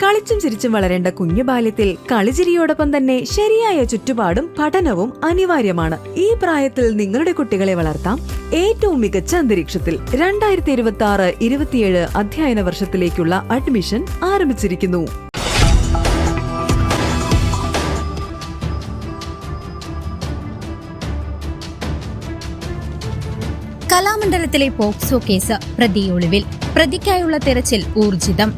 കളിച്ചും ചിരിച്ചും വളരേണ്ട കുഞ്ഞു ബാല്യത്തിൽ കളിചിരിയോടൊപ്പം തന്നെ ശരിയായ ചുറ്റുപാടും പഠനവും അനിവാര്യമാണ്. ഈ പ്രായത്തിൽ നിങ്ങളുടെ കുട്ടികളെ വളർത്താം ഏറ്റവും മികച്ച അന്തരീക്ഷത്തിൽ. 2026-27 അധ്യയന വർഷത്തിലേക്കുള്ള അഡ്മിഷൻ ആരംഭിച്ചിരിക്കുന്നു. കലാമണ്ഡലത്തിലെ പോക്സോ കേസ്, പ്രതി ഒളിവിൽ. പ്രതിക്കായുള്ള തെരച്ചിൽ ഊർജിതം.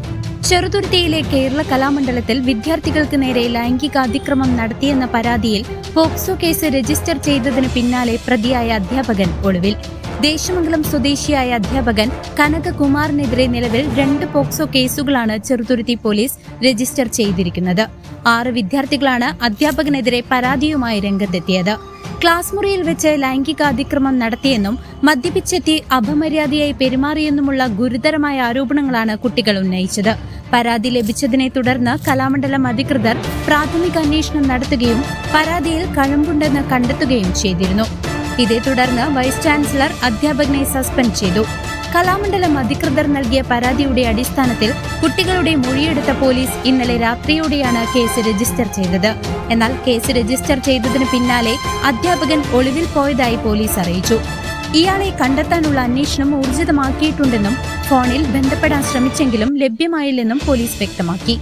ചെറുതുരുത്തിയിലെ കേരള കലാമണ്ഡലത്തിൽ വിദ്യാർത്ഥികൾക്ക് നേരെ ലൈംഗിക അതിക്രമം നടത്തിയെന്ന പരാതിയിൽ പോക്സോ കേസ് രജിസ്റ്റർ ചെയ്തതിന് പിന്നാലെ പ്രതിയായ അധ്യാപകൻ ഒളിവിൽ. ദേശമംഗലം സ്വദേശിയായ അധ്യാപകൻ കനകകുമാറിനെതിരെ നിലവിൽ 2 പോക്സോ കേസുകളാണ് ചെറുതുരുത്തി പോലീസ് രജിസ്റ്റർ ചെയ്തിരിക്കുന്നത്. 6 വിദ്യാർത്ഥികളാണ് അധ്യാപകനെതിരെ പരാതിയുമായി രംഗത്തെത്തിയത്. ക്ലാസ് മുറിയിൽ വെച്ച് ലൈംഗിക അതിക്രമം നടത്തിയെന്നും മദ്യപിച്ചെത്തി അപമര്യാദയായി പെരുമാറിയെന്നുമുള്ള ഗുരുതരമായ ആരോപണങ്ങളാണ് കുട്ടികൾ ഉന്നയിച്ചത്. പരാതി ലഭിച്ചതിനെ തുടർന്ന് കലാമണ്ഡലം അധികൃതർ പ്രാഥമിക അന്വേഷണം നടത്തുകയും പരാതിയിൽ കഴമ്പുണ്ടെന്ന് കണ്ടെത്തുകയും ചെയ്തിരുന്നു. ഇതേ തുടർന്ന് വൈസ് ചാൻസലർ അധ്യാപകനെ സസ്പെൻഡ് ചെയ്തു. കലാമണ്ഡലം അധികൃതർ നൽകിയ പരാതിയുടെ അടിസ്ഥാനത്തിൽ കുട്ടികളുടെ മൊഴിയെടുത്ത പോലീസ് ഇന്നലെ രാത്രിയോടെയാണ് കേസ് രജിസ്റ്റർ ചെയ്തത്. എന്നാൽ കേസ് രജിസ്റ്റർ ചെയ്തതിന് പിന്നാലെ അധ്യാപകൻ ഒളിവിൽ പോയതായി പോലീസ് അറിയിച്ചു. ഇയാളെ കണ്ടെത്താനുള്ള അന്വേഷണം ഊർജിതമാക്കിയിട്ടുണ്ടെന്നും ഫോണിൽ ബന്ധപ്പെടാൻ ശ്രമിച്ചെങ്കിലും ലഭ്യമായില്ലെന്നും പോലീസ് വ്യക്തമാക്കി.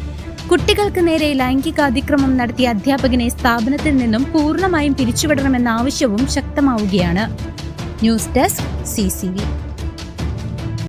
കുട്ടികൾക്ക് നേരെ ലൈംഗിക അതിക്രമം നടത്തിയ അധ്യാപകനെ സ്ഥാപനത്തിൽ നിന്നും പൂർണ്ണമായും പിരിച്ചുവിടണമെന്ന ആവശ്യവും ശക്തമാവുകയാണ്. News desk CCV.